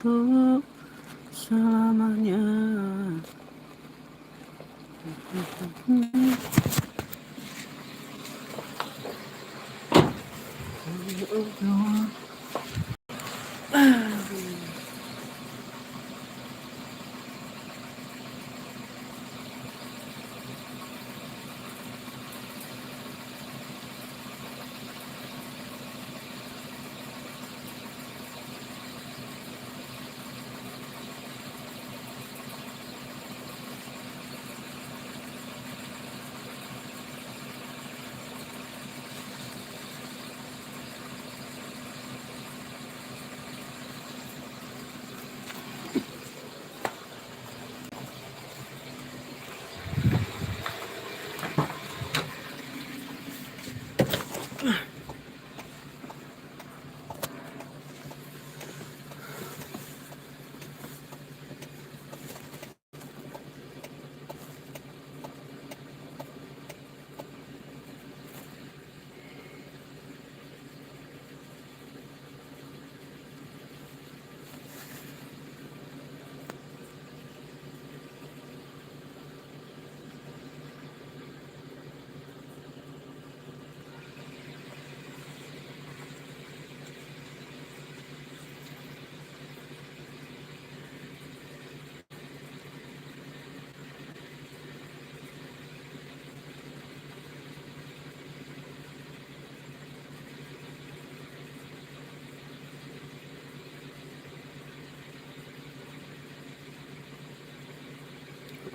untuk selamanya.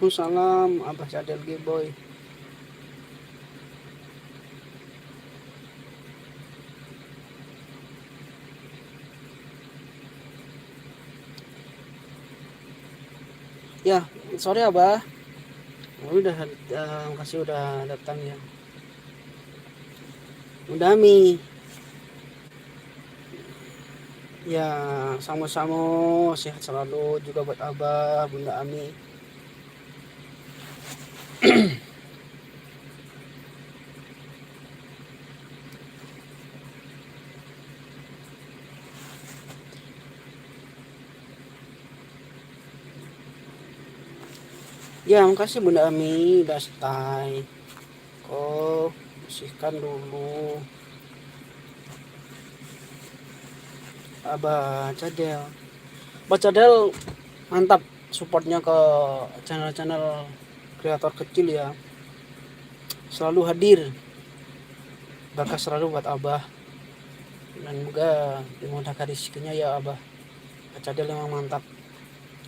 Waalaikumsalam Abah Cadel Boy. Ya, sore Abah. Udah, makasih udah datang ya. Udah Mi. Ya, sama-sama, sehat selalu juga buat Abah, Bunda Ami. Ya, makasih Bunda Ami udah stay. Kok bersihkan dulu. Abah Cadel. Abah Cadel mantap supportnya ke channel-channel kreator kecil ya. Selalu hadir. Bakal selalu buat Abah. Dan semoga dimudahkan rezekinya ya Abah. Abah Cadel memang mantap.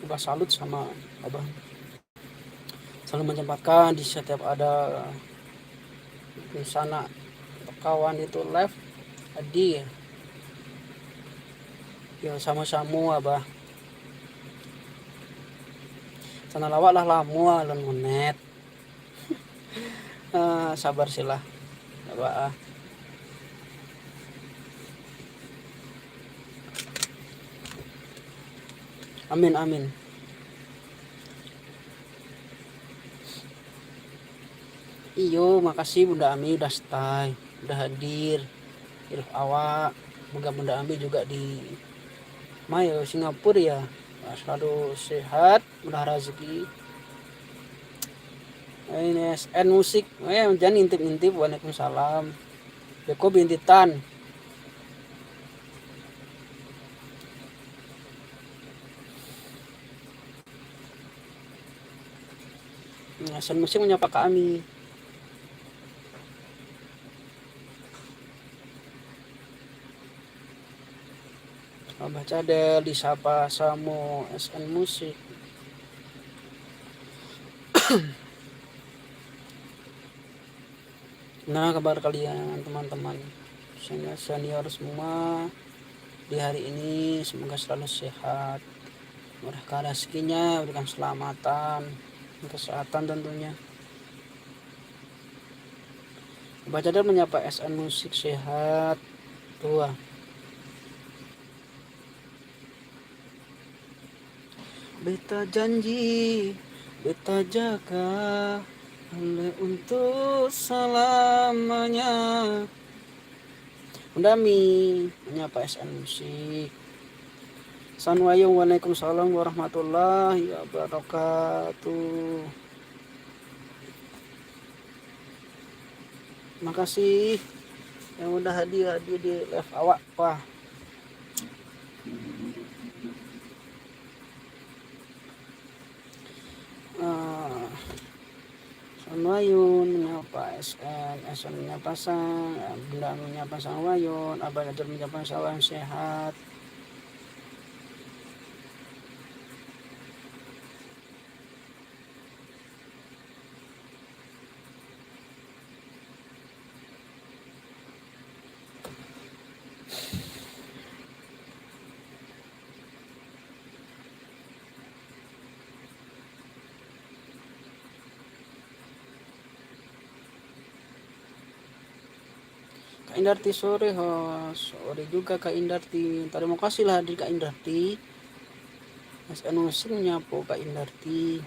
Abah salut sama Abah. Selalu menyempatkan di setiap ada di sana kawan itu live hadir. Ya sama-sama Abah. Sana lawak lah lamu alon monet. Sabar silah Abah. Amin amin. Iyo, makasih Bunda Ami udah stay, udah hadir. Ilf awak, moga Bunda Ami juga di Mayo Singapura ya. Selalu sehat, mudah rezeki. Ini SN musik, jangan intip-intip. Waalaikumsalam. Beko bintitan. SN musik menyapa kami. Abah Cadel disapa Samo SN musik. Nah, kabar kalian teman-teman senior semua di hari ini, semoga selalu sehat, murahkan rezekinya, berikan keselamatan, kesehatan tentunya. Abah Cadel menyapa SN musik sehat tua. Beta janji, beta jaga untuk selamanya. Bunda Mi menyapa SN musik. Assalamualaikum, waalaikumsalam warahmatullahi wabarakatuh. Makasih yang udah hadir di live awak. Wah, Wayun menyapa SN menyapa sang, Bunda menyapa sang Wayun, Abah Nadir menyapa salam sehat. Kak Indarti sore, sore juga Kak Indarti. Terima kasih lah hadir Kak Indarti. Mas Anusin nyapo Kak Indarti.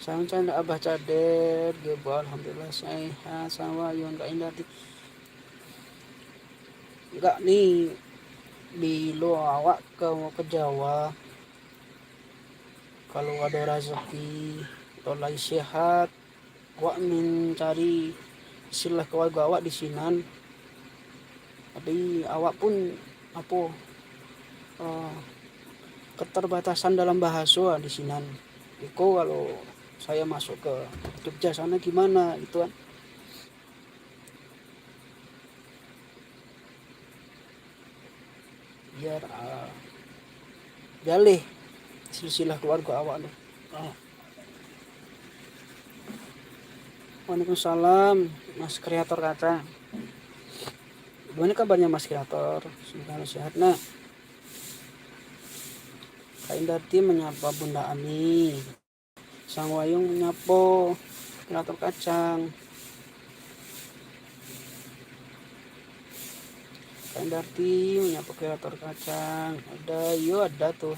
Salam canda Abah Cader, Gebo alhamdulillah sehat. Sama Yon Kak Indarti. Enggak nih bilo awak mau ke Jawa. Kalau ada rezeki atau lagi sehat, awak mencari istilah keluarga awak di sinan. Tapi awak pun apa keterbatasan dalam bahasa di sinan. Iko kalau saya masuk ke Jogja sana gimana gitu kan. Biar jaleh silsilah keluarga awak loh. Waalaikumsalam Mas Kreator Kaca. Gimana kabarnya Mas Kreator? Semoga sehat. Nah, Kak Indarti menyapa Bunda Ami. Sang Wayung menyapa Kreator Kacang. Kak Indarti menyapa Kreator Kacang. Ada tuh.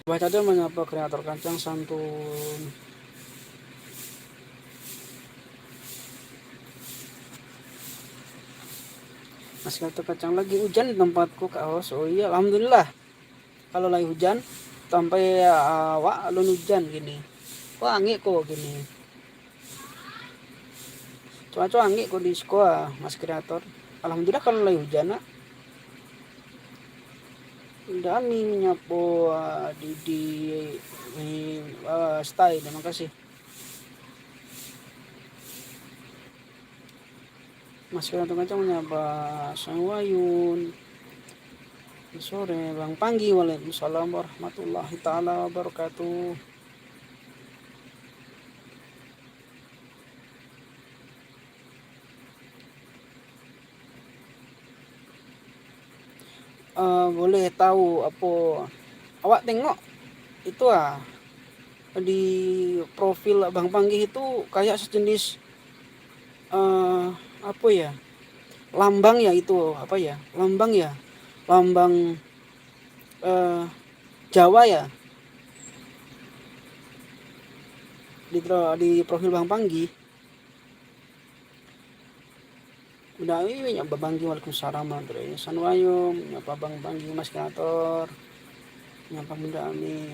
Baca dia menyapa Kreator Kacang santun. Mas Kreator Kacang lagi hujan di tempatku Kak Os. Oh iya, alhamdulillah. Kalau lagi hujan sampai awak alun hujan gini. Wangi kok gini. Cuaca wangi kok di sekolah Mas Kreator. Alhamdulillah kalau lagi hujan nak. Dami menyapu di stay, terima kasih. Mas Kreator Kacang menyapa Sang Wayun. Sore Bang Panggi, waalaikumsalam warahmatullahi taala wabarakatuh. Boleh tahu apa awak tengok itu di profil Bang Panggi itu kayak sejenis apa ya, lambang ya, itu apa ya, lambang Jawa ya, di profil Bang Panggi. Udah ini nyapa Bang Panggi, waalaikumsalam warahmatullahi wabarakatuh. Sanwayum nyapa Bang Panggi, Mas Kreator nyapa Bunda Ami.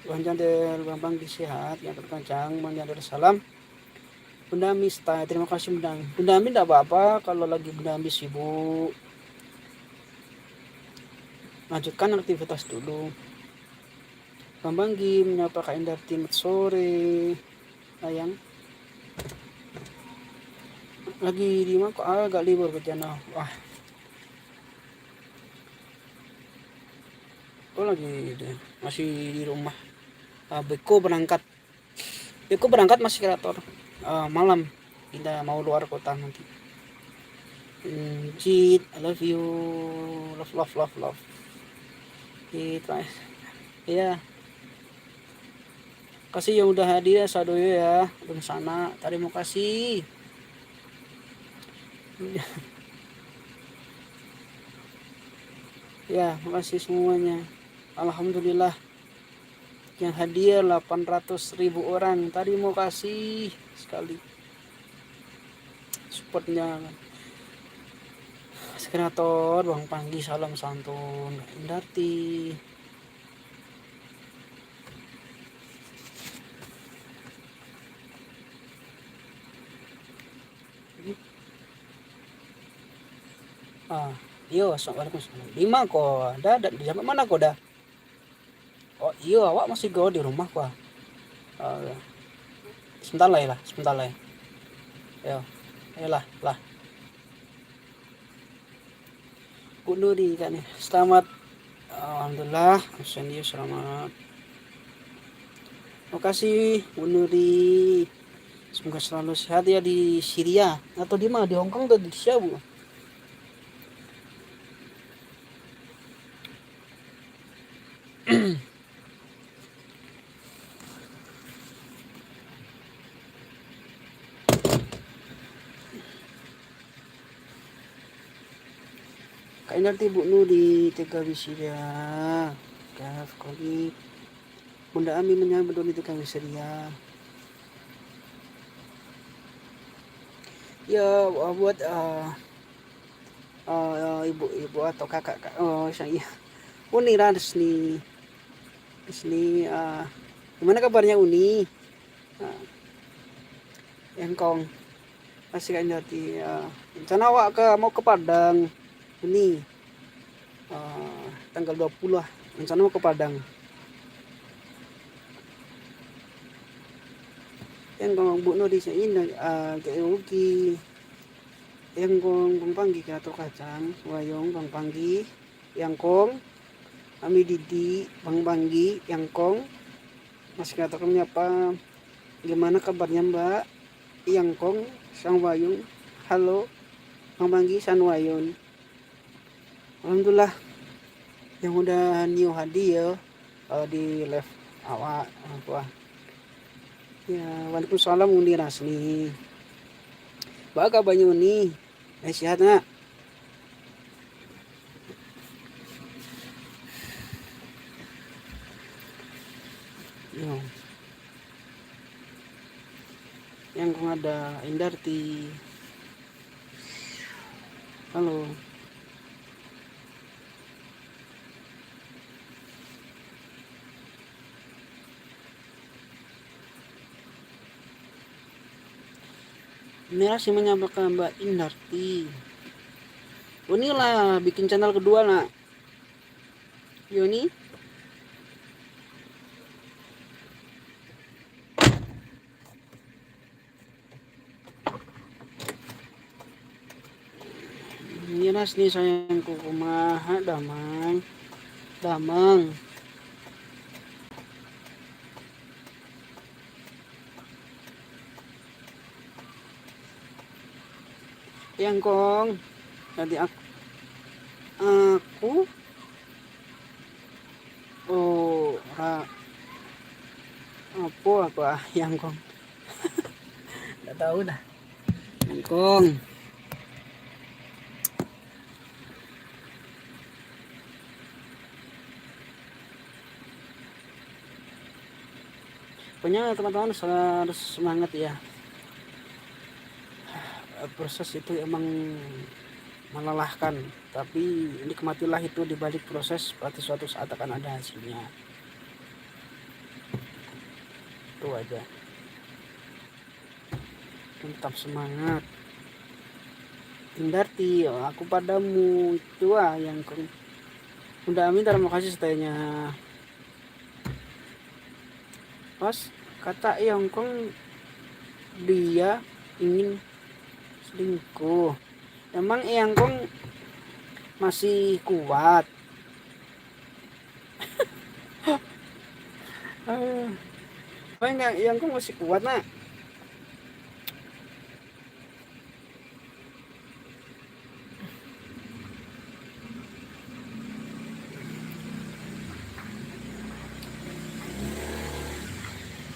Bang Jandel, Bang Panggi sehat, yang terkencang, Bang Jandel salam. Bunda Ami stay, terima kasih Bunda Ami. Bunda Ami tidak apa-apa kalau lagi Bunda Ami sibuk. Lanjutkan aktivitas dulu. Bang Panggi menyapa Kak Indarti sore. Sayang. Lagi di mana kok agak libur kerja nah. Wah. Kok lagi masih di rumah. Beko berangkat Mas Kreator. Malam kita mau luar kota nanti. Cheat, I love you, love. Kita ya. Kasih yang udah hadir sadoyo ya dari sana. Terima kasih. Ya, makasih semuanya. Alhamdulillah yang hadir 800.000 orang. Terima kasih sekali. supportnya. Skenator Bang Panggi, salam santun Indarti. Iya, assalamualaikum. Lima kok, ada di sampai mana kok dah? Oh iya, awak masih go di rumah kok. Sebentar lah ya lah, sebentar lah ya. Lah. Bu Nuri kan nih. Selamat, alhamdulillah, Absendius selamat. Terima kasih Bu Nuri. Semoga selalu sehat ya di Syria atau di mana, di Hongkong atau di Syria Bu? Kain nanti Bu Nuri Tega Syria. Kaf Koli. Bunda Ami menyambut Doni Tega Syria. Ya buat ibu atau kakak saya Uni lah di sini gimana kabarnya Uni? Engkong masih kan jadi rencana awak mau ke Padang Uni tanggal 20 lah rencana mau ke Padang. Engkong Bu Nur di sini kayak Ugi Engkong Bang Panggi atau kacang Wayong Bang Panggi Yangkong Ami Didi Bang Panggi Yangkong masih katakan apa gimana kabarnya Mbak Yangkong Sang Wayung, halo Bang Panggi San Wayun. Alhamdulillah yang udah new hadiah di live awak apa ya. Waalaikumsalam Uni Rasni. Baik kabarnya Uni? Sehat nak? Yo. Yang kong ada Indarti. Halo. Merah sih menyampaikan Mbak Indarti. Uni lah bikin channel kedua nak. Yoni. Miras nih sayangku kumaha damang yang kong tadi aku apa yang kong nggak tahu dah yang kong. Pokoknya teman-teman harus semangat ya. Proses itu emang melelahkan, tapi nikmatilah itu, di balik proses pasti suatu saat akan ada hasilnya. Itu aja. Tetap semangat. Indarti, aku padamu itu yang udah amin. Terima kasih setanya. Pas kata Yongkong dia ingin selingkuh, emang Yongkong masih kuat? Emang Yongkong masih kuat nak?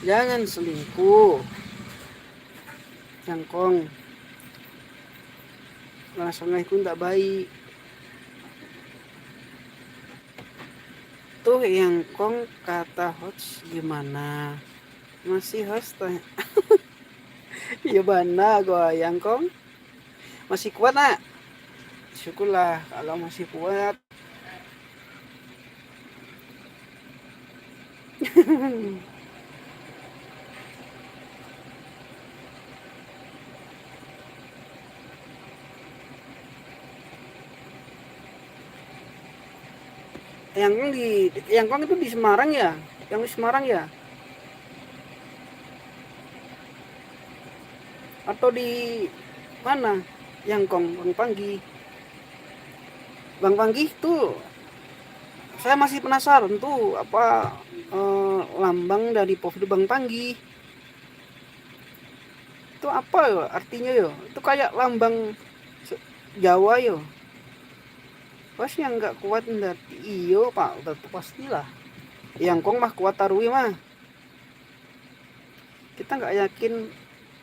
Jangan selingkuh Yangkong, rasanya itu tidak baik tuh. Yangkong kata host gimana, masih host ya mana gua Yangkong Masih kuat nak? Syukurlah kalau masih kuat. Yang Kong itu di Semarang ya? Yang di Semarang ya? Atau di mana? Yang Kong, Bang Panggi. Bang Panggi tuh saya masih penasaran tuh apa lambang dari pohon Bang Panggi. Itu apa ya artinya ya? Itu kayak lambang Jawa ya. Pas yang nggak kuat ndati iyo pak, udah pastilah. Yang Kong mah kuat tarui mah. Kita nggak yakin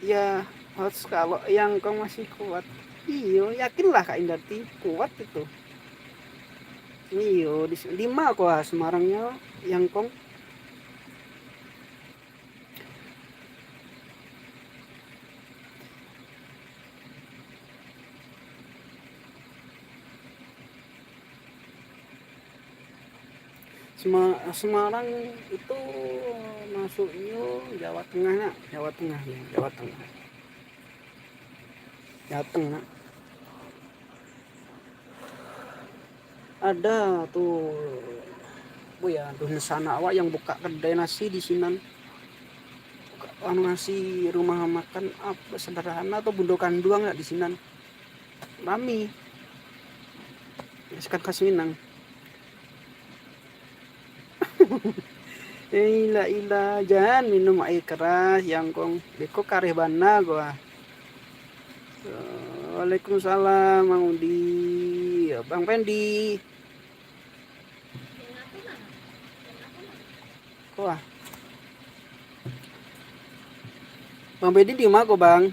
ya, harus kalau yang Kong masih kuat. Iyo, yakinlah Kak Indati kuat itu. Iyo, di 5 kok Semarangnya yang Kong. Semarang itu masuknya Jawa Tengah nak, Jawa Tengah ya, Jawa Tengah. Jawa Tengah. Ada tuh bu ya, tuh sana awak yang buka kedai nasi di sini. Anu nasi rumah makan apa sederhana atau bundo kanduang nggak di sini. Rami. Sekarang khas Minang. Ila jangan minum air keras yang Kong. Beko kareh bana gua. Waalaikumsalam Mang Udi. Bang Pendi. Wah, Bang Pendi di mana kok, Bang?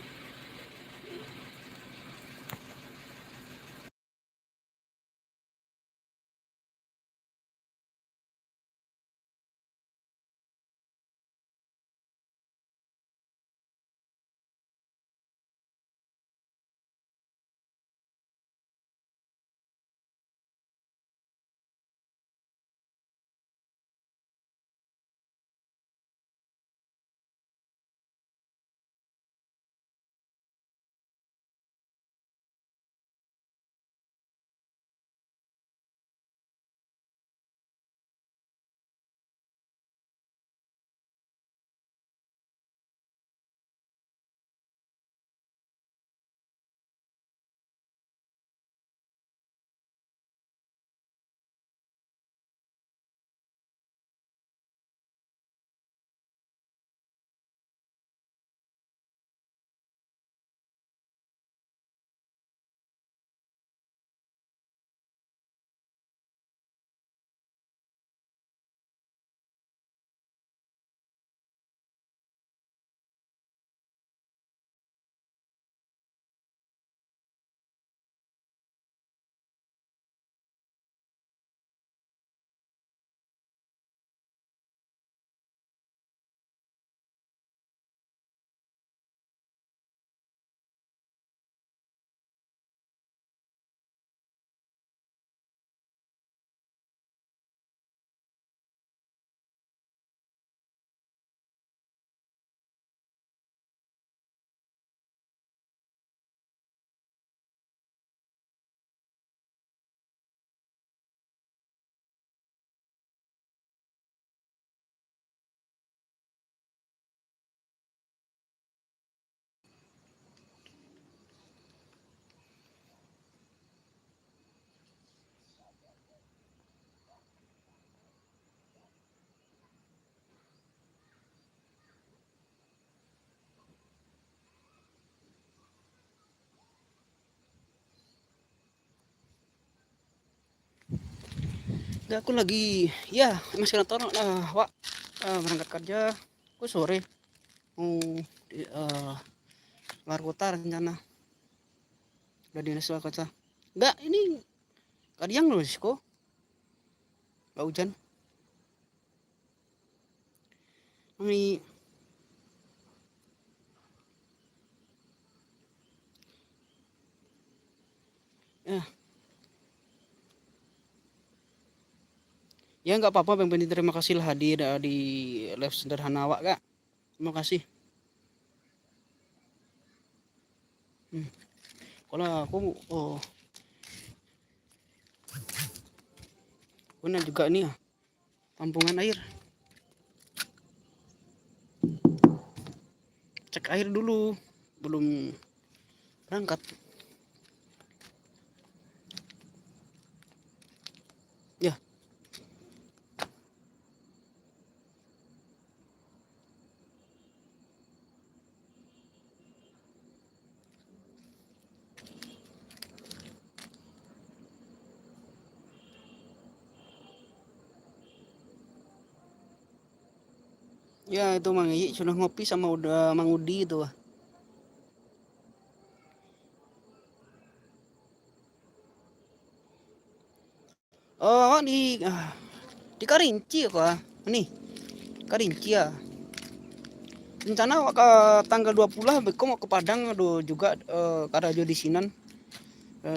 Udah aku lagi ya masih nonton Wak berangkat kerja. Aku sore mau keluar kota rencana. Udah dinas keluar kota. Enggak, ini kadiang loh kok. Gak hujan. Ini Ya, ya nggak apa-apa, Bang Bendi, terima kasih lah hadir di live sederhana awak, Kak. Terima kasih. Kalau aku punya juga nih ya, tampungan air. Cek air dulu belum berangkat. Ya, ya itu Mang Iyi sudah ngopi sama udah Mang Udi itu. Oh, di Karinci kok. Nih, Karinci ya. Rencana ke tanggal 20 beko mau ke Padang, aduh juga karena di sinan.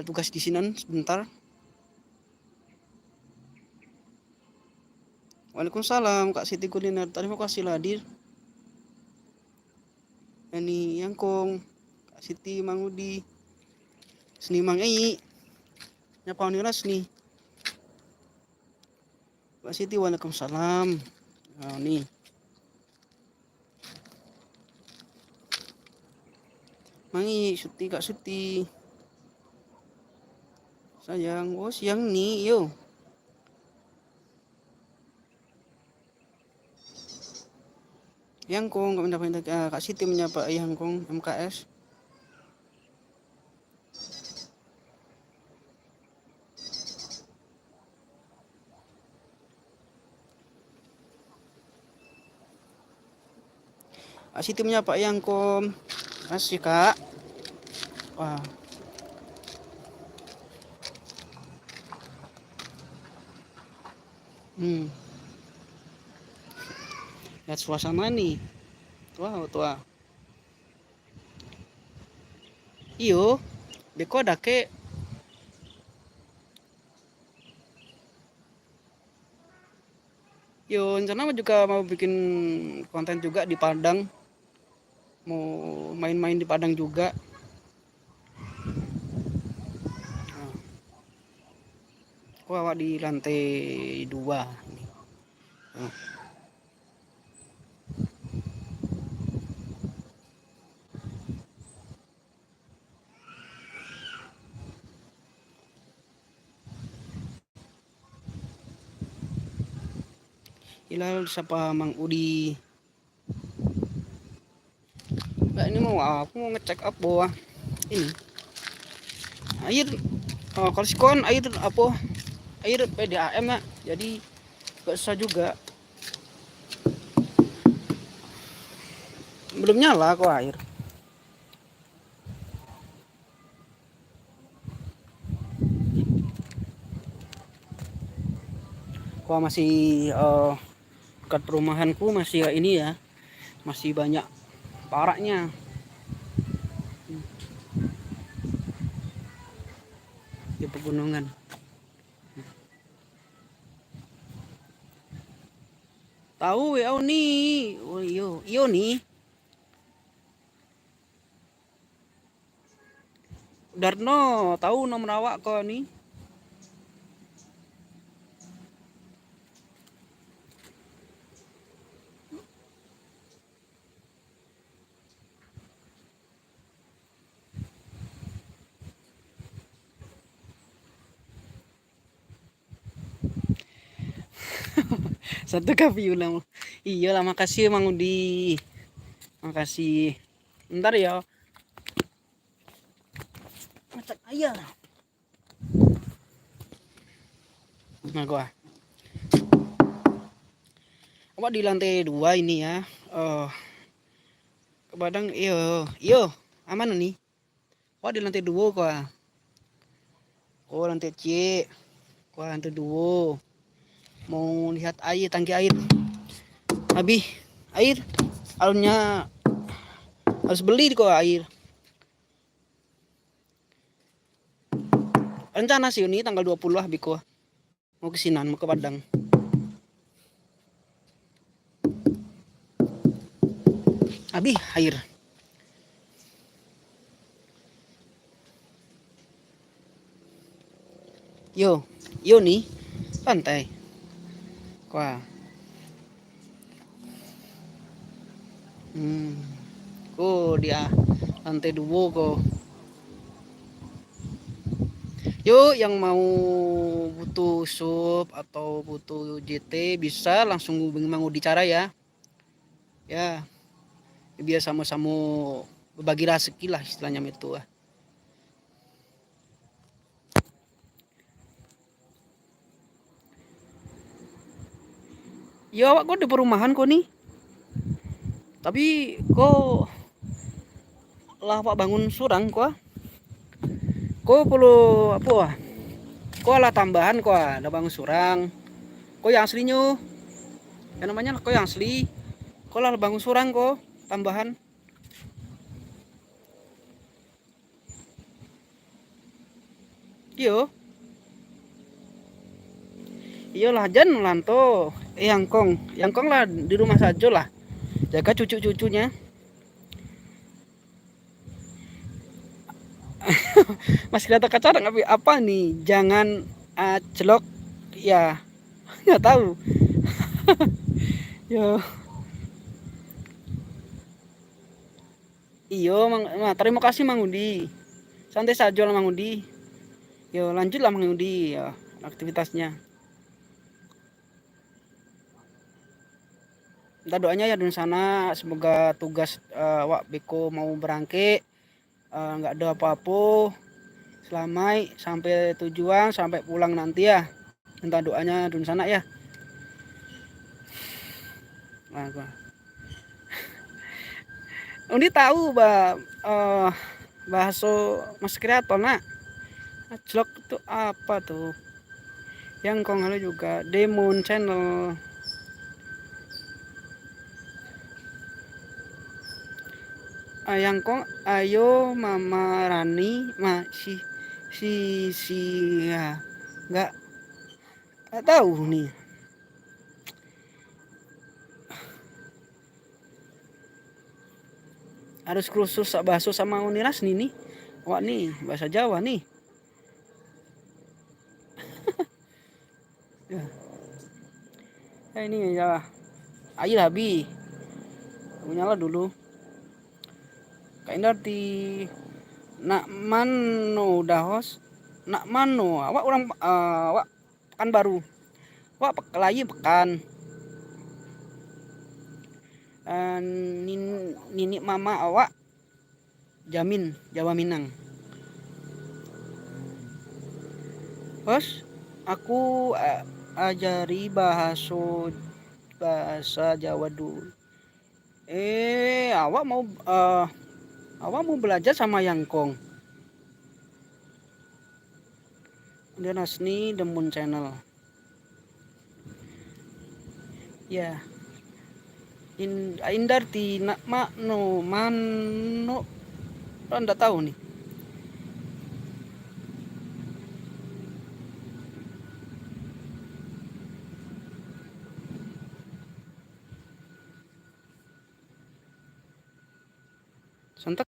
Tugas di sinan sebentar. Waalaikumsalam Kak Siti Kuliner. Terima kasih lah hadir. Ini Yangkong, Kak Siti, Mang Udi, Seni Mang Ei. Nyapa Uniras nih. Kak Siti, waalaikumsalam. Nah, nih. Mang Ei, Suti, Kak Suti. Sayang, oh siang nih, yo. Yangkong, Kak Siti menyapa Yangkong, MKS. Kak Siti menyapa Yangkong. Kasih Kak. Wah, lihat suasana nih. Wah, tua. Iyo, beko dake. Yo, rencana juga mau bikin konten juga di Padang. Mau main-main di Padang juga. Aku awak di lantai 2. Nah, Hilal siapa Mang Udi. Enggak, ini aku mau ngecek apa ini air. Kalau sikon air apa, air PDAM ya, jadi gak susah juga. Belum nyala kok air. Kok masih dekat perumahanku masih ya ini ya, masih banyak paraknya di pegunungan. Tahu ya, oh nih, oh iyo iyo nih, Darno tahu nomor awak kok nih. Satu kafe ulang. Iya lah, makasih Mang Udi, makasih. Ntar ya, macet ayah. Nah gua apa di lantai 2 ini ya. Ke Padang, iyo iyo aman nih. Oh di lantai 2 kok. Oh lantai C. Kok lantai 2. Mau lihat air, tangki air. Habis air alurnya harus beli kok air. rencana sih ini tanggal 20 lah Biko. Mau kesinan, mau ke Padang. Abi air. Yo nih pantai. Wah. Dia lantai 2 kok. Yuk yang mau butuh sup atau butuh JT bisa langsung hubungi Mang Udi Cara ya. Ya, biar sama-sama berbagi rezeki lah istilahnya itu. Ya awak kok di perumahan kok nih. Tapi kok lah pak bangun surang kok. Kok perlu apa? Kok lah tambahan kok ada bangun surang. Kok yang aslinya? Yang namanya kok yang asli. Kok lah bangun surang kok tambahan. Iya. Iyalah jan lanto. Yang kong lah di rumah saja lah. Jaga cucu-cucunya. Mas kelihatan kacarang apa nih? Jangan celok ya. Nggak tahu. Yo. Iyo, nah, terima kasih Mang Udi. Santai saja lah Mang Udi. Yo lanjut lah Mang Udi ya aktivitasnya. Minta doanya ya di sana semoga tugas Wak Beko mau berangkat nggak ada apa-apa selamai sampai tujuan sampai pulang nanti ya. Minta doanya di sana ya. Nah, Undi tahu bahasa Mas Kreator nak. Ajlok itu apa tuh? Yang kong halo juga Demon Channel. Yang kong ayo Mama Rani si ya nggak tahu nih. Harus khusus bahasa sama Uniras nih. Wah nih bahasa Jawa nih. Ini ya. Ayo Habi. Nyala dulu. Kayaknya di nak mano dah host. Nak mano awak orang awak pekan baru. Wak lagi pekan. Nini mama awak jamin Jawa Minang. Host, aku ajari bahasa Jawa dulu. Awak mau belajar sama Yangkong. Dia Nasni Demun Channel. Ya. Indarti nak makno mano. Anda tahu nih. Sontak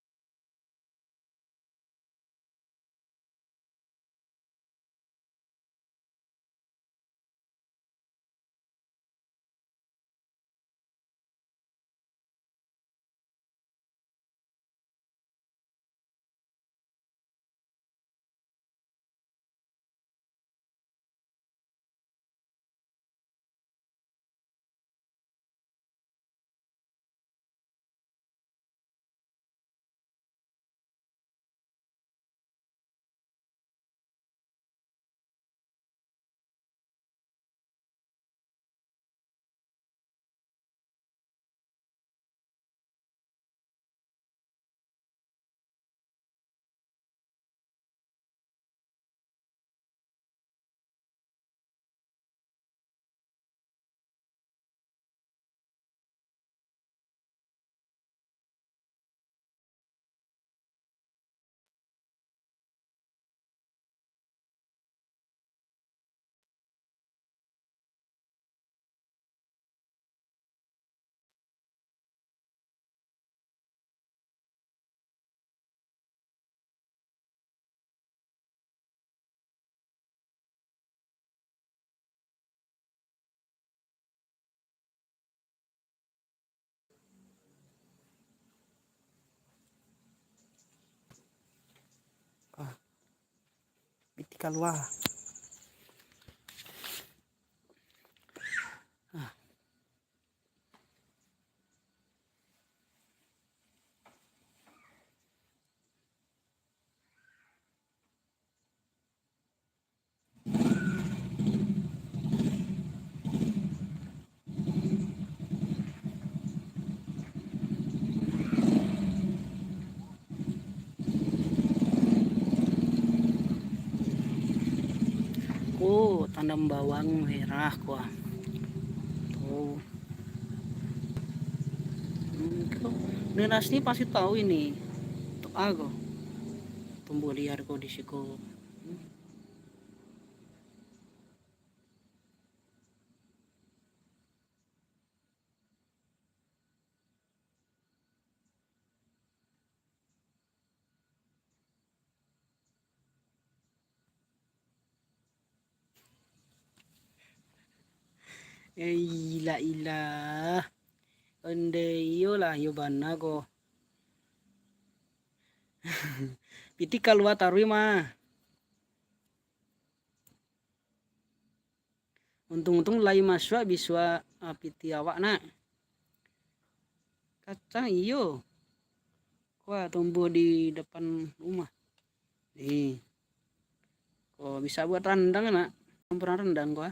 piti kalwa. Tanam bawang merah kuah tuh. Nenas ini pasti tahu ini untuk aku tumbuh liar kok di siku. Ilah ende iyo lah yo bana ko piti kalwa tarui mah. Untung-untung lai maswa biswa piti awak nak kacang iyo wah tumbuh di depan rumah nih. Oh bisa buat rendang nak, pernah rendang gua.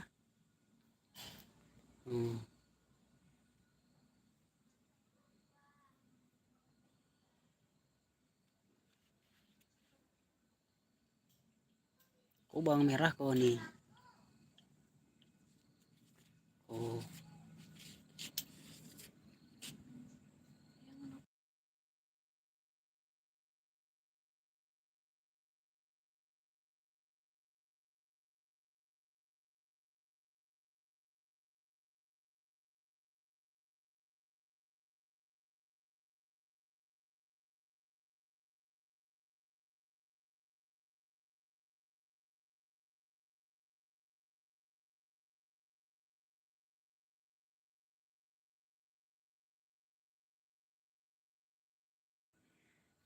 Oh bawang merah kau nih. Oh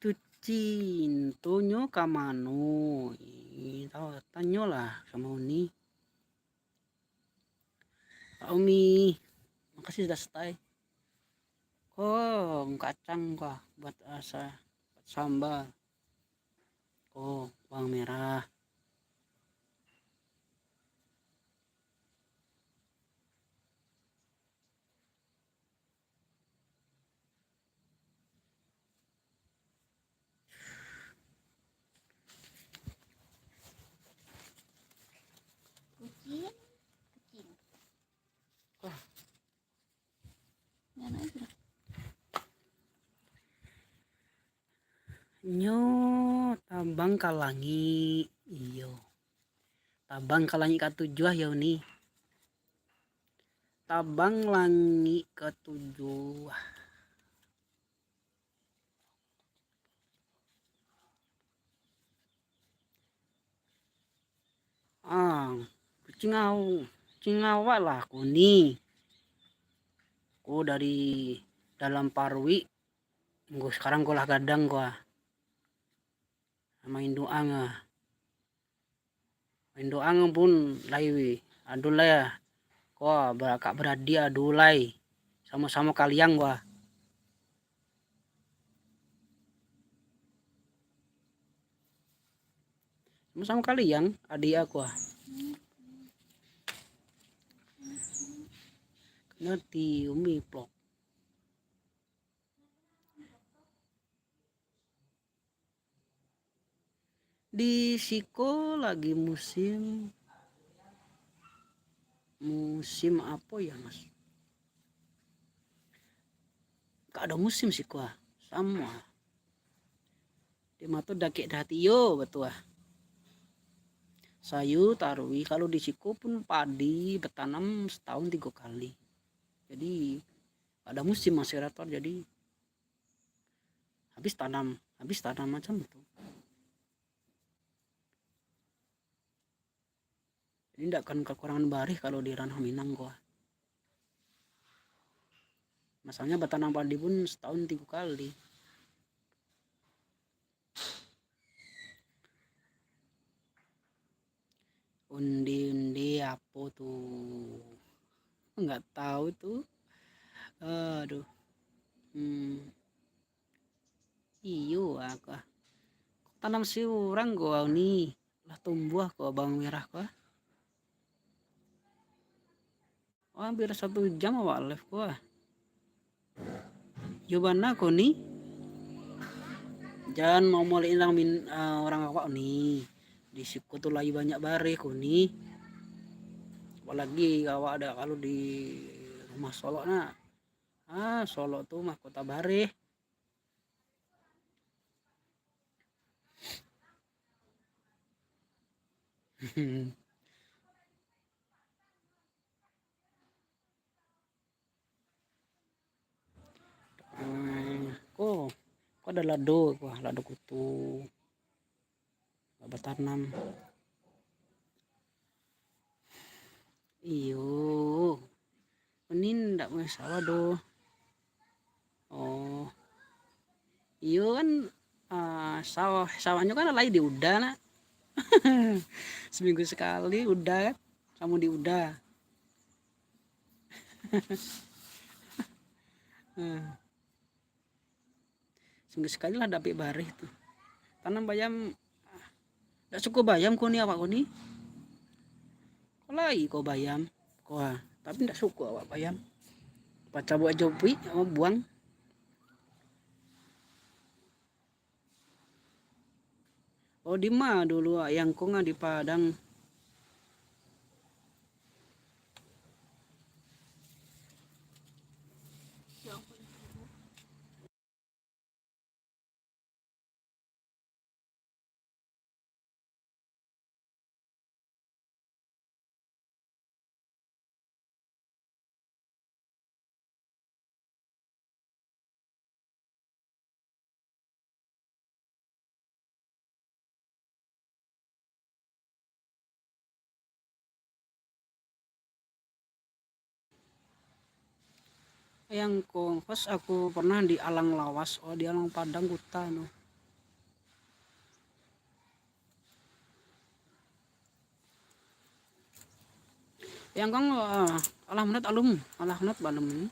tu cintonyo kamano tahu tanyo lah sama Uni. Umi makasih sudah stay. Oh kacang kah buat asa buat sambal. Oh bawang merah. Nyo tabang kalangi iyo tabang kalangi ketujuh ya nih tabang langi ketujuh cingawak lah aku nih aku dari dalam parwi gue sekarang gue lah gadang gua main doang pun laiwi aduh lah ya kok berakak beradi adulai sama-sama kalian gua sama-sama kalian adik aku ngerti umi plok di Siko lagi musim apa ya mas, gak ada musim sih kuah sama di mata dakik dati yo betul sayu tarui kalau di Siko pun padi bertanam setahun 3 kali jadi ada musim masyarakat jadi habis tanam macam itu. Ini tidak akan kekurangan barih kalau di ranah Minang gua. Masalahnya bertanam padi pun setahun 3 kali. nggak tahu tuh. Aduh. Iyo aku tanam si orang gua nih lah tumbuh kok bawang merah kok. Oh, hampir 1 jam awak live gua. Jawabannya aku nih. Jangan mau mulai orang awak nih. Di siku tuh lagi banyak bare ku nih. Apalagi awak ada kalau di rumah Solo nah. Solo tuh mah kota bare. kok ada lado, wah lado kutu batanam. Iyo ini ndak masalah doh. Oh iyo kan sawahnya kan lagi di udah nak. Seminggu sekali udah kan kamu di udah. Seminggu sekali lah dapet barih tuh tanam bayam. Nggak suka bayam kau nih awak kau nih. Kau lagi kau bayam kau tapi nggak suka awak bayam. Baca buat jopi mau buang. Oh di mana dulu yang kau nggak di Padang. Yang kong pas aku pernah di Alang Lawas, oh di Alang Padang Kuta no. Yang kong alhamdulillah alhamdulillah balem ini.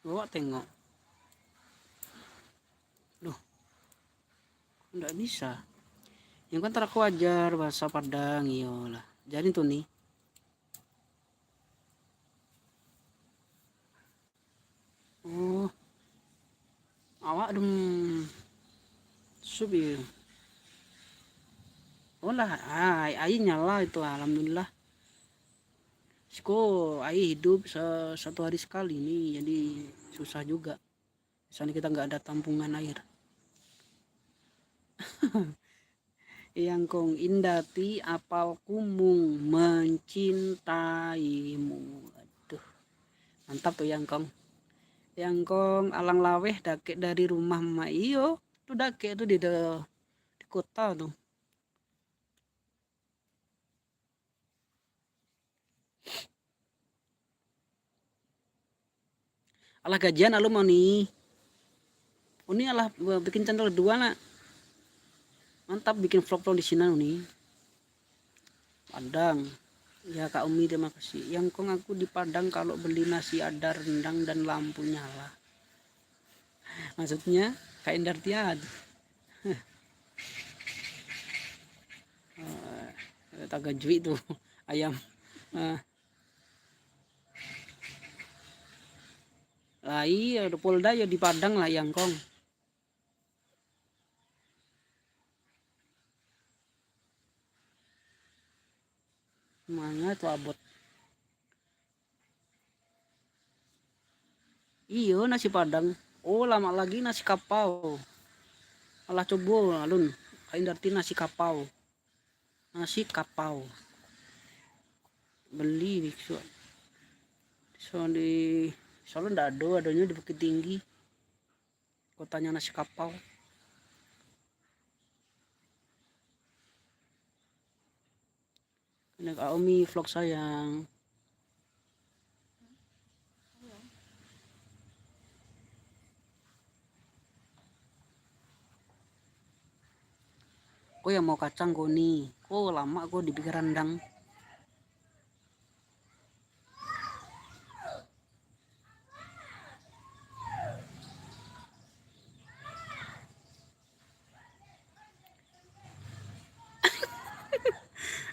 Bawa tengok. Loh, enggak bisa. Yang kan teraku ajar bahasa Padang iyalah. Jadi tuh nih. Oh, awak subi. Oh lah, ai nyala itu alhamdulillah. Siko ai hidup 1 hari sekali nih, jadi susah juga. Misalnya kita nggak ada tampungan air. Yang kong indati apal kumung mencintaimu. Aduh, mantap tuh yang kong. Yang kong alang laweh dake dari rumah mak iyo. Tuh dake tuh di kota tuh. Alah gajian alu mau nih. Ini alah bikin channel 2 nak. Mantap bikin vlog di sini nih. Padang. Ya Kak Umi terima kasih. Yang kong aku di Padang kalau beli nasi ada rendang dan lampu nyala. Maksudnya Kak Indartiad. Tagajui tuh ayam. Lah iya Polda ya di Padang lah yang kong. Mana tuh abot. Iyo nasi Padang. Oh lama lagi nasi kapau. Alah coba alun. Kain darti nasi kapau. Nasi kapau. Beli so di Solo ndak adanya di Bukit Tinggi. Kotanya nasi kapau. Ini Kak Omi vlog sayang. Kok yang mau kacang kok nih. Kok lama kok dipikir rendang.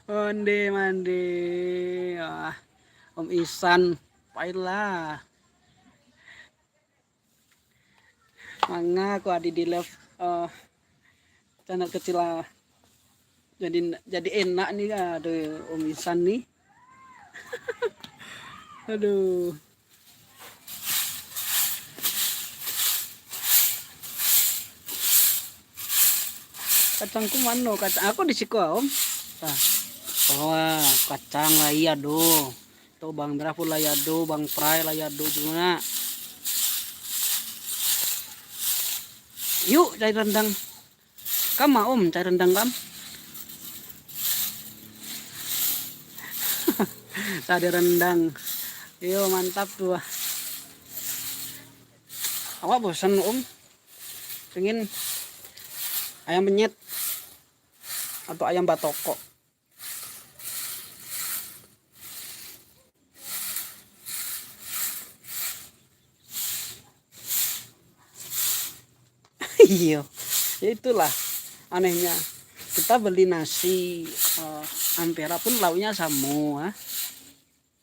Onde mande. Om Isan, pailah. Manga aku ada di live channel kecil lah. Jadi enak nih, aduh Om Isan nih. Aduh. Kacangku mana? Kacang aku di siku Om. Nah. Oh, kacang lah iya do. Tuh Bang Drafu lah ya do, Bang Prai lah ya do juga. Yuk cari rendang. Kam Om cari rendang kam. Cari rendang. Yo mantap tuh. Awak bosan Om? Pengen ayam penyet atau ayam batoko? Iya, itulah anehnya. Kita beli nasi Ampera pun lauknya sama.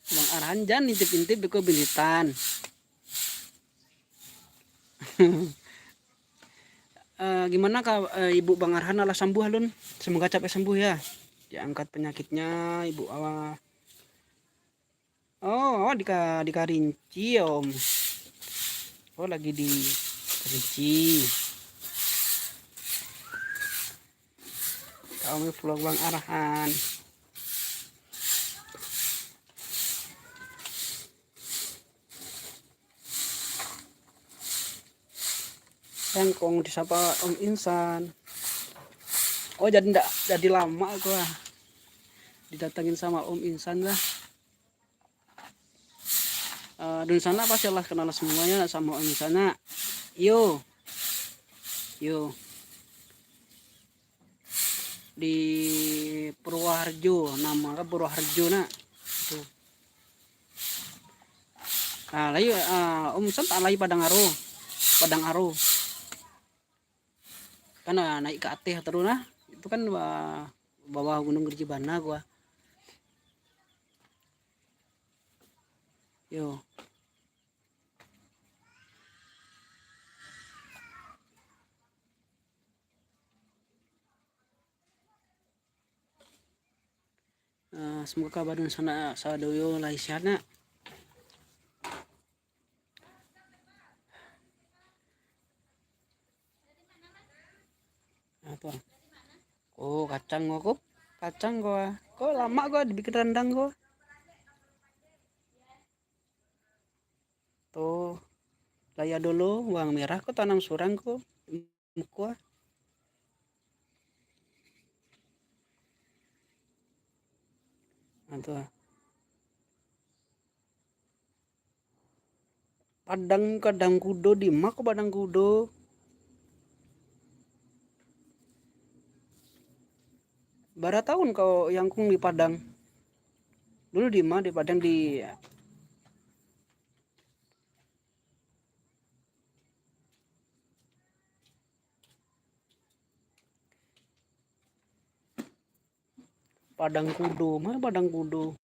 Bang Arhan jangan intip-intip di kebilitan. Gimana Ibu Bang Arhan ala sembuh alun? Semoga capek sembuh ya. Diangkat penyakitnya Ibu Awa. Oh, di Karinci Om. Oh, lagi di Karinci. Kami vlog Bang Arhan. Kong disapa Om Insan. Oh jadi lama gua didatengin sama Om Insan lah. Dan sana pasti lah kenal semuanya sama Om Insan. Yo di Purwoharjo, nama kan Purwoharjo nak. Tuh. Nah, lagi Om Insan tak lagi Padang Aro. Kan naik ke Ateh terus nah. Itu kan bawah Gunung Gerjibana gua. Yo. Semoga kabar sana sadoyo laisiana. Apa? Oh, kacang gua. Kok lama gua dibikin rendang gua. Tuh, laya dulu bawang merah kok tanam surang kok. Gua. Tuh. Kadang kudo di mak kok padang kudo. Bara tahun kau yang kung di Padang. Dulu di Padang di Padang Kudo, mana Padang Kudo?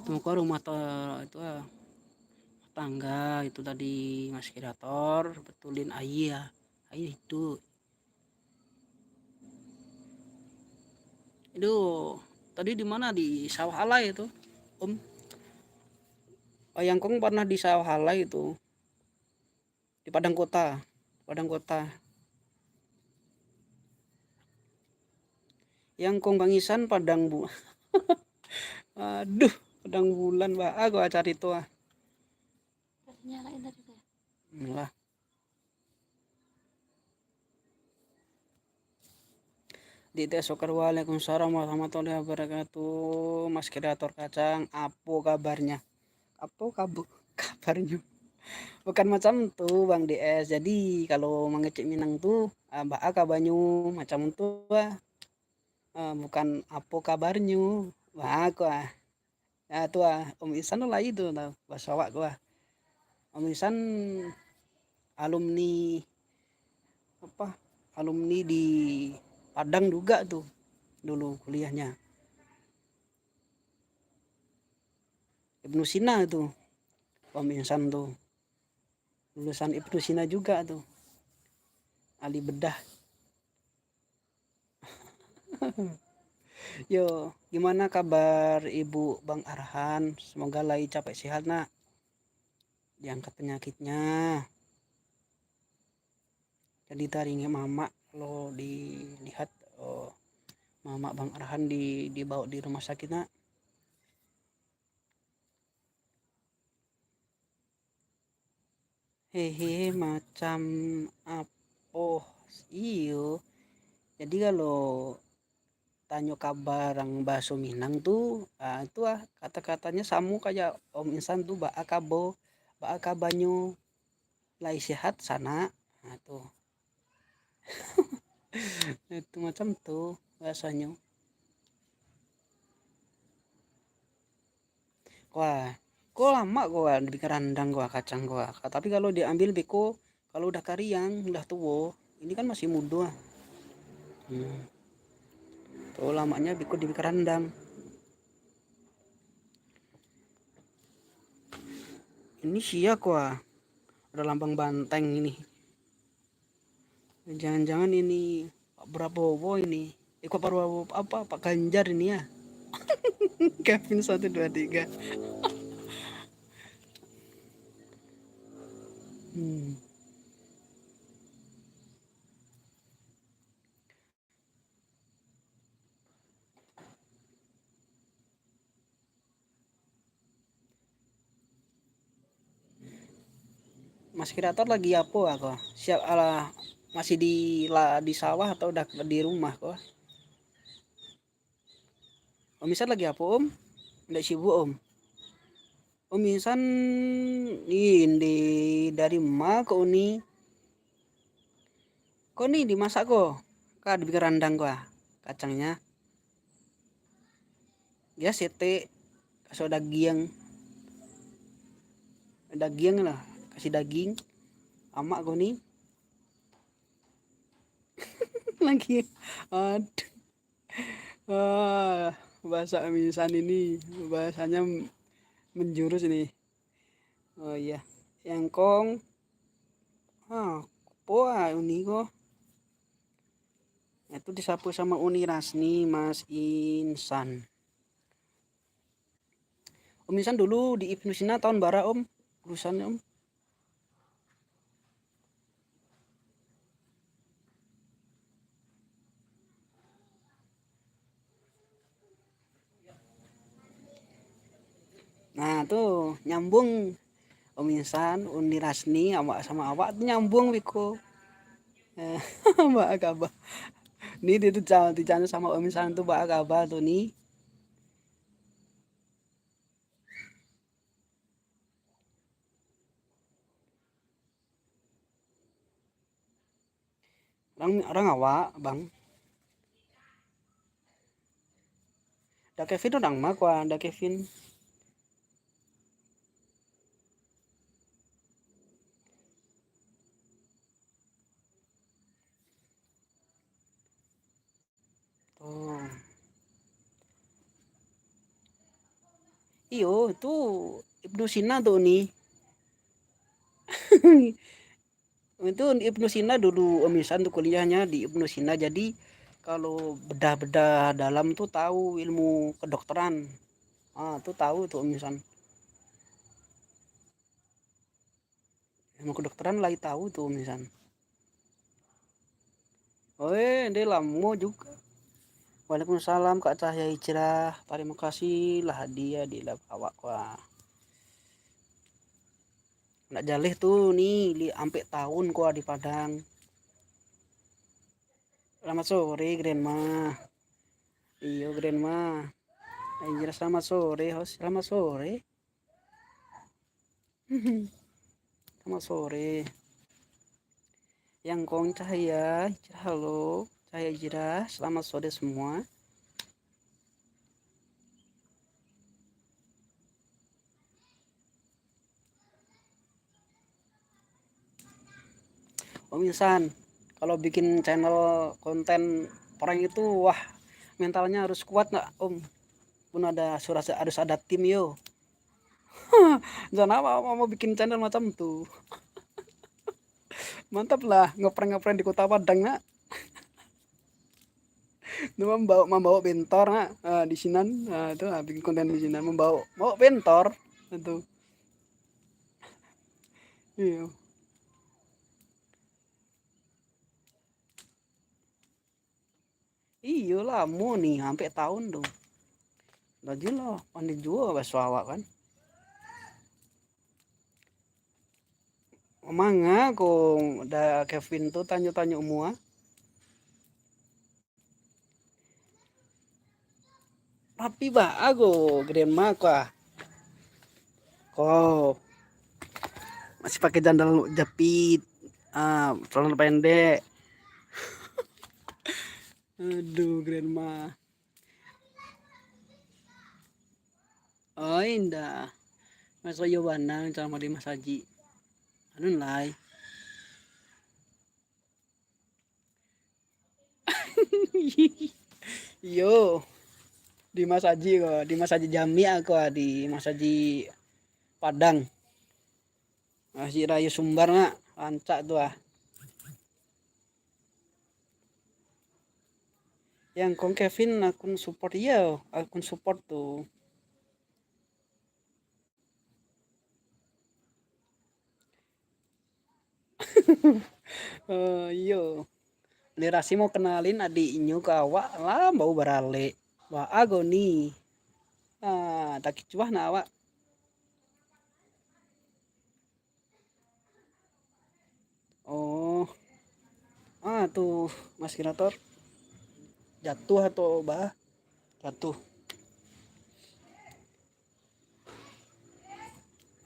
Tuh kok rumah itu tangga itu tadi Mas Kreator betulin ayah itu tadi di mana di sawah alai itu Om Ayangkong pernah di sawah alai itu di Padang Kota yang Kong Bang Isan Padang Bu aduh Padang bulan gua cari tuh nyalain tadi lah Di tes sokar waalaikumsalam warahmatullahi wabarakatuh. Mas kreator kacang, apa kabarnya? Apa kabarnya? Bukan macam tuh Bang DS. Jadi kalau mengecek Minang tuh mbak kabarnya macam tuh bukan apa kabarnya. Wah aku tuh Om Isan lah itu tau bahasa Wak gua. Om Isan alumni apa? Alumni di Padang juga tuh dulu kuliahnya. Ibnu Sina tuh Om Insan tuh lulusan Ibnu Sina juga tuh, ahli bedah. Yo, gimana kabar Ibu Bang Arhan? Semoga lagi capek sehat nak, diangkat penyakitnya. Jadi taringnya mama lo dilihat, oh, mama Bang Arhan dibawa di rumah sakit nak. Hehe, macam apa? Iyo. Jadi kalau tanya kabar yang bahasa Minang tuh itu kata-katanya sama kayak Om Insan tuh baa kabanyo lai sehat sana. Nah, tuh itu macam tuh bahasanya. Wah, kok lama gua di kerandang gua kacang gua, tapi kalau diambil beko kalau udah kariang udah tua ini kan masih muda. Tuh lamanya beko di kerandang. Ini sia gua ada lambang banteng ini. Jangan-jangan ini Pak Prabowo ini. Pak Prabowo apa? Pak Ganjar ini ya. Kevin 123. Hmm. Mas Kreator lagi apa aku? Siap ala masih di sawah atau udah di rumah kok? Om Isan lagi apa Om? Nggak sibuk Om? Om Isan ini dari emak kok ini? Kok nih dimasak kok? Kak di rendang kok kacangnya. Ya sete kasih daging lah, kasih daging. Amak kok nih lagi. Aduh. Bahasa Om Isan ini bahasanya menjurus ini. Oh iya, yang kong poa uni kok. Itu disapu sama Uni Rasni Mas Insan. Om Insan dulu di Ibnu Sina tahun bara Om, lulusannya Om. Nah tuh nyambung Om Insan, Uni Rasni sama awak tuh nyambung Wiko. Mbak Agaba. Nih dia tuh di channel sama Om Insan tuh Mbak Agaba tuh nih. Orang awak bang. Da Kevin orang mah kuah da Kevin. Tuh. Iyo itu Ibnu Sina tuh nih. Itu Ibnu Sina dulu Om Isan tuh kuliahnya di Ibnu Sina jadi kalau bedah-bedah dalam tuh tahu ilmu kedokteran. Tuh tahu tuh Om Isan. Ilmu kedokteran lagi tahu tuh Om Isan. Oh dia lama juga. Waalaikumsalam Kak Cahya Hijrah. Terima kasih lah hadiah di lab awak wah. Nak jaleh tuh nih ampe tahun gua di Padang. Selamat sore, Grandma. Iyo, Grandma. Anjir, selamat sore, host. Selamat sore. Selamat sore. Yang Kong Cahaya, halo. Cahaya Jira, selamat sore semua. Om Insan, kalau bikin channel konten orang itu, wah, mentalnya harus kuat nggak, Om? Pun harus ada tim yo. Jangan apa mau bikin channel macam tuh. Mantap lah, ngeprank di Kota Padang nak. Itu membawa bentor nak, di sini, itu bikin konten di sini membawa bentor itu. Iya. Iya lah, mau nih sampai tahun dong. Lagi lah, pandai juga bahasa awak kan. Manga kok udah Kevin tuh tanya-tanya semua. Rapi bah aku grandma kok. Kok masih pakai jandal jepit. Celana pendek. Aduh, grandma. Oh, indah. Masuk Yobanang sama di Mas Haji. Anu lai. Yo, di Mas Haji kok, di Mas Haji Jami aku di Mas Haji Padang. Masih Rayu Sumbar nak, lancak tuh ah. Yang Kong Kevin akun support iya, akun support tuh. Iya. Lirasi mau kenalin adik inyo ke awak lah bau barale. Wah agoni. Tak cuah na awak. Oh, tuh Mas Kinator jatuh atau bah? Jatuh.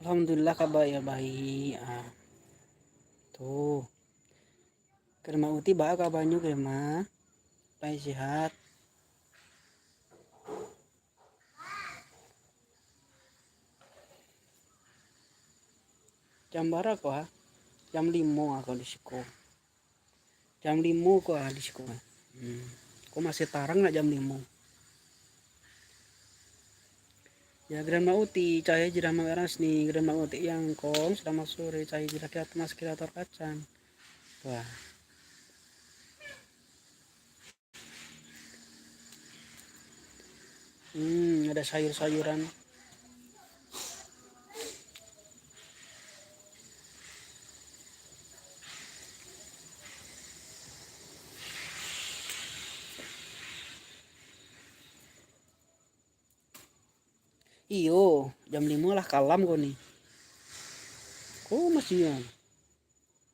Alhamdulillah kabar ya baik. Tuh. Kerma uti bah kabarnya kerma. Baik sehat. Jam berapa kok? Jam 5 aku di sekolah. Jam 5 kok di sekolah. Kok masih tarang nak jam 5? Ya Grandma Uti, Cahaya Jirama Erasni, Grandma Uti yang Kong, selamat sore, Cahaya Jirakiat Mas Kreator Kacang. Wah. Ada sayur-sayuran. Iyo, jam 5 lah kalam kok nih. Kok masih ya?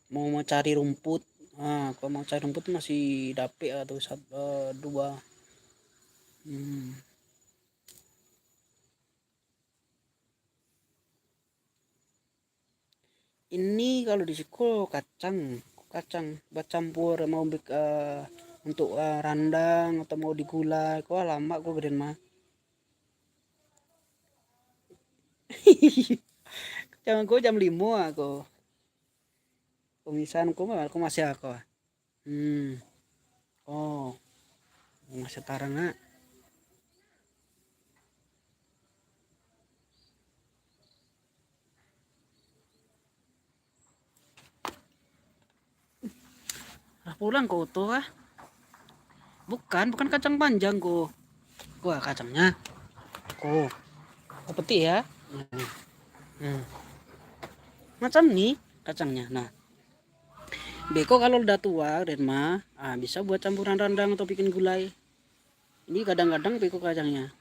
Mau cari rumput. Kalau mau cari rumput masih dapet atau dua. Ini kalau di sekolah kacang buat campur mau untuk randang atau mau digulai. Kok lama kok gede mah. Jam 5 aku. Pemisahan aku masih aku. Oh, masih tarang nak. Pulang kok tuh ah. Bukan kacang panjang kok. Wah, kacangnya. Kok. Peti ya. Macam nih kacangnya. Nah, beko kalau udah tua, Renma, bisa buat campuran rendang atau bikin gulai. Ini kadang-kadang beko kacangnya.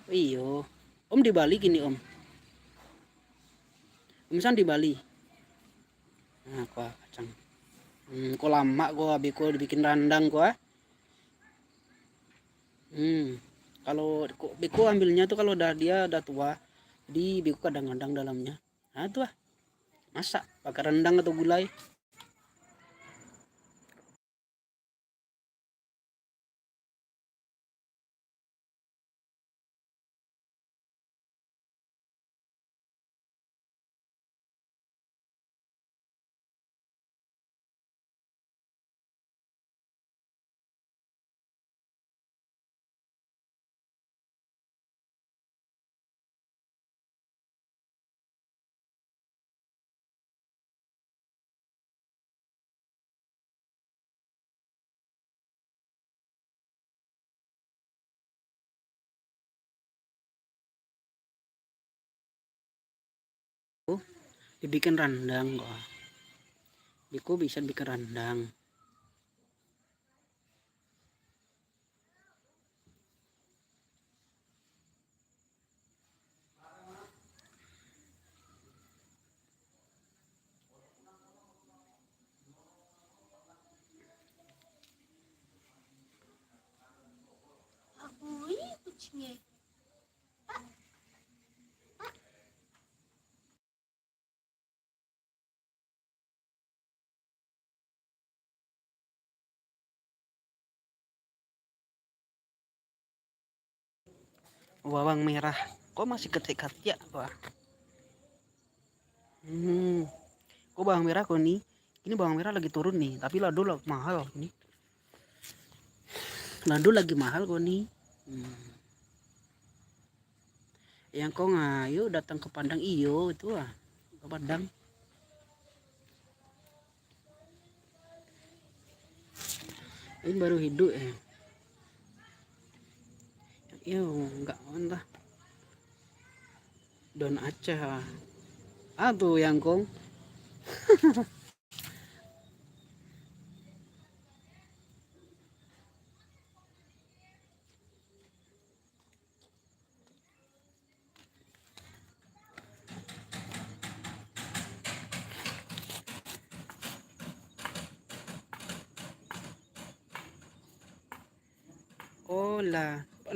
Iyo. Om di Bali gini om. Om San di Bali. Nah, kuah kacang. Kok lama gua biko dibikin randang gua. Kalau kok biko ambilnya tuh kalau dia udah tua, di biko kadang-kadang dalamnya. Nah, itu masak pakai rendang atau gulai. Dibikin rendang kok. Biko bisa bikin rendang. Bawang merah kok masih ketekat ya kok. Kok bawang merah kok nih, ini bawang merah lagi turun nih, tapi lado mahal ini, lado lagi mahal kok nih. Yang kok ngayo datang ke Padang iyo itu ke Padang. Ini baru hidup Yo enggak entah. Don Aceh tuh yang kong. Oh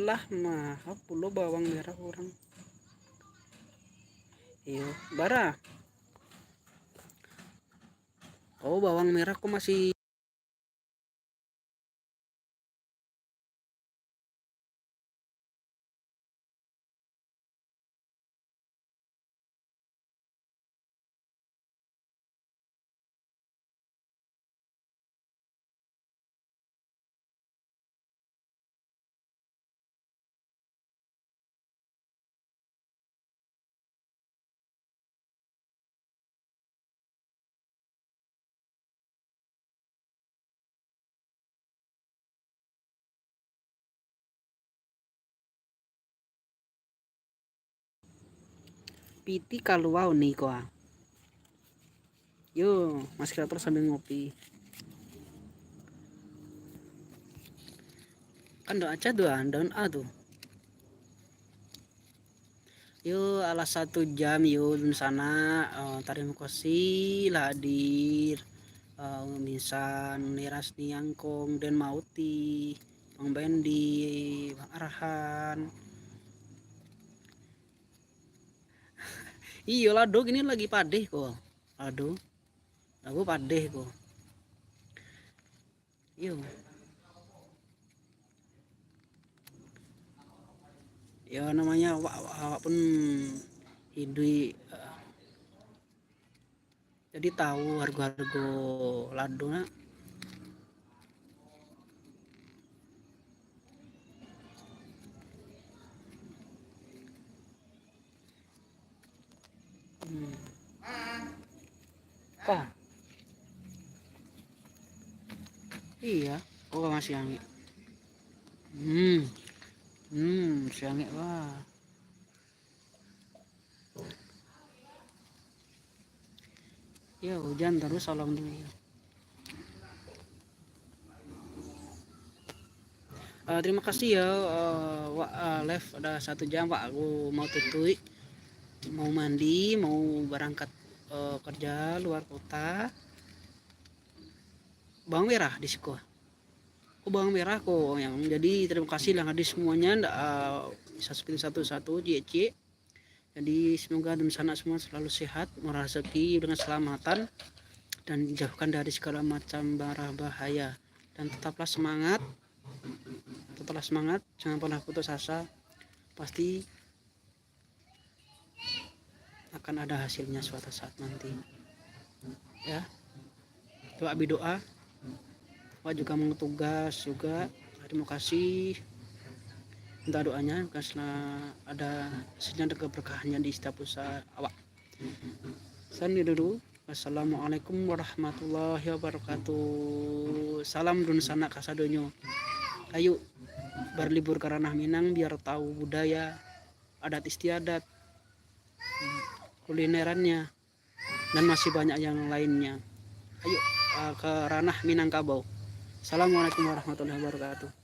lah mah pulau bawang merah orang. Iyo bara. Oh bawang merah kok masih. Piti kaluau nih kok. Yo Mas Kreator sambil ngopi. Kan doa aja tuh daun A tuh. Yo alas 1 jam yo di sana terima kasih lah hadir misan Niras Niangkong dan Mauti Bang Bendi Bang Arhan. Iya lado gini lagi padeh kok. Lado aku padeh kok. Yo ya namanya awak pun hidup jadi tahu harga-harga lado nak. Kok iya kok masih angin. Siangnya wah. Ya hujan terus alhamdulillah. Terima kasih ya Lev ada 1 jam Pak aku mau tutui mau mandi mau berangkat kerja luar kota, bawang merah di sekolah. Bawang merah kok yang jadi terima kasih lah hadir semuanya, ndak bisa seperti satu-satu JC. Jadi semoga dan sana semua selalu sehat, murah rezeki dengan selamatan, dan dijauhkan dari segala macam bara bahaya. Dan tetaplah semangat, jangan pernah putus asa, pasti akan ada hasilnya suatu saat nanti. Ya, doa doa. Wah juga mau tugas juga. Terima kasih. Minta doanya karena ada hasilnya keberkahannya di setiap usaha awak. Sandi dulu. Wassalamualaikum warahmatullahi wabarakatuh. Salam dun sana kasadonyo. Ayo berlibur ke Ranah Minang biar tahu budaya, adat istiadat, kulinerannya, dan masih banyak yang lainnya. Ayo ke Ranah Minangkabau. Assalamualaikum warahmatullahi wabarakatuh.